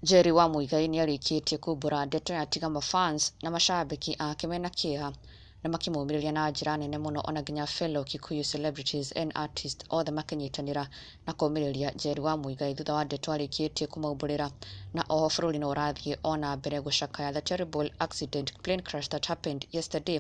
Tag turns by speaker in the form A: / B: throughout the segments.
A: Njeri wa Muigai nĩarĩkĩtie kumbũra ndeto ya tiga mafans na mashabiki ake mena kĩeha na makĩmũmĩrĩria na njĩra nene mũno ona nginya fellow Kikuyu celebrities and artists othe makĩnyitanĩra na kũmĩrĩria Njeri wa Muigai thutha wa ndeto arĩkĩtie kũmaũmbũrĩra na oho bũrũri no ũrathiĩ ona mbere gũcakaya the terrible accident plane crash that happened yesterday.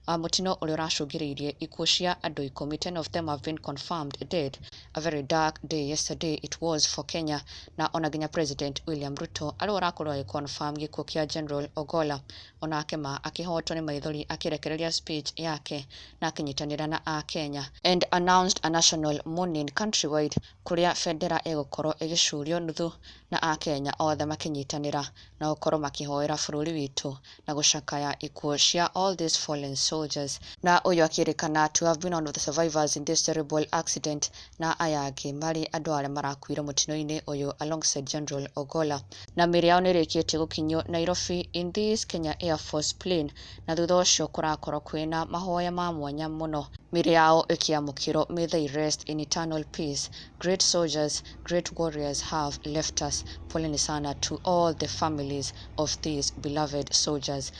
A: Mutino ũrĩa ũracũngĩrĩirie ikuũ cia andũ 10 of them have been confirmed dead. A very dark day yesterday it was for Kenya na ona nginya President William Ruto arĩa ũrakorwo agĩconfirm gĩkuũ kĩa General Ogolla onake ma akĩhotwo nĩ maithori akĩrekereria speech yake na akĩnyitanĩra na Kenya and announced a national mourning countrywide kũrĩa bendera ĩgũkorwo ĩgĩcurio nuthu na Kenya othe makĩnyitanĩra na gũkorwo makĩhoera bũrũri witũ na gũcakaya ikuũ cia all these fallen soldiers. Na ũyũ akĩrĩkana to have been one of the survivors in this terrible accident na aya angĩ marĩ andũ arĩa marakuire mũtino-inĩ ũyũ alongside General Ogolla. Na mĩĩrĩ yao nĩĩrĩkĩtie gũkinyio Nairobi in this Kenya Air Force plane na thutha ũcio kũrakorwo kwĩna mahoya ma mwanya mũno mĩĩrĩ yao ĩkĩamũkĩrwo. May they rest in eternal peace. Great soldiers, great warriors have left us. Poleni sana to all the families of these beloved soldiers.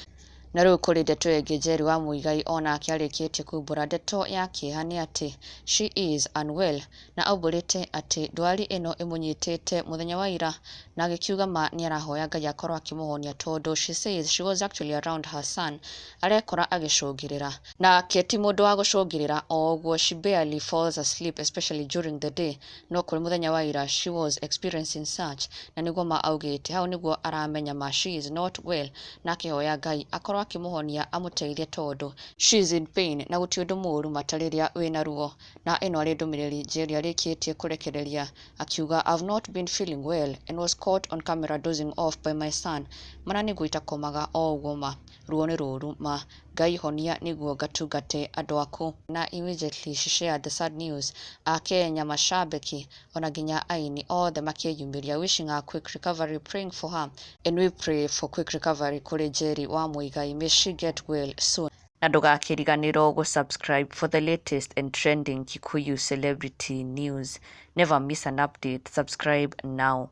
A: Na rĩu kũrĩ ndeto ĩngĩ Njeri wa Muigai onake arĩkĩtie kumbũra ndeto ya kĩeha nĩ atĩ she is unwell na aubũrĩte atĩ ndwari ĩno ĩmũnyitĩte mũthenya wa ira na agĩkiuga ma nĩarahoya Ngai akorwo akĩmũhonia tondũ she says she was actually around her son arekora agĩcũngĩrĩra na ti mũndũ wa gũcũngĩrĩra o ũguo she barely falls asleep especially during the day no kũrĩ mũthenya wa ira she was experiencing such na nĩguo ma augĩte hau nĩguo aramenya ma she is not well na akĩhoya Ngai akorwo akĩmũhonia amũteithie tondũ she is in pain na gũtirĩ ũndũ mũũru matarĩria wĩna ruo. Na ĩno arĩ ndũmĩrĩri Njeri arĩkĩtie kũrekereria akiuga I've not been feeling well and was caught on camera dozing off by my son. Mana nĩguo itakomaga o ũguo ma ruo nĩ rũru ma Ngai honia nĩguo gatungate andũ aku. Na immediately she shared the sad news. Kenya mashabiki ona nginya aini othe makĩyumĩria wishing her quick recovery, praying for her, and we pray for quick recovery kũrĩ Njeri wa Muigai. May she get well soon. Na ndũgakĩriganĩrwo gũsubscribe for the latest and trending Kikuyu celebrity news. Never miss an update. Subscribe now.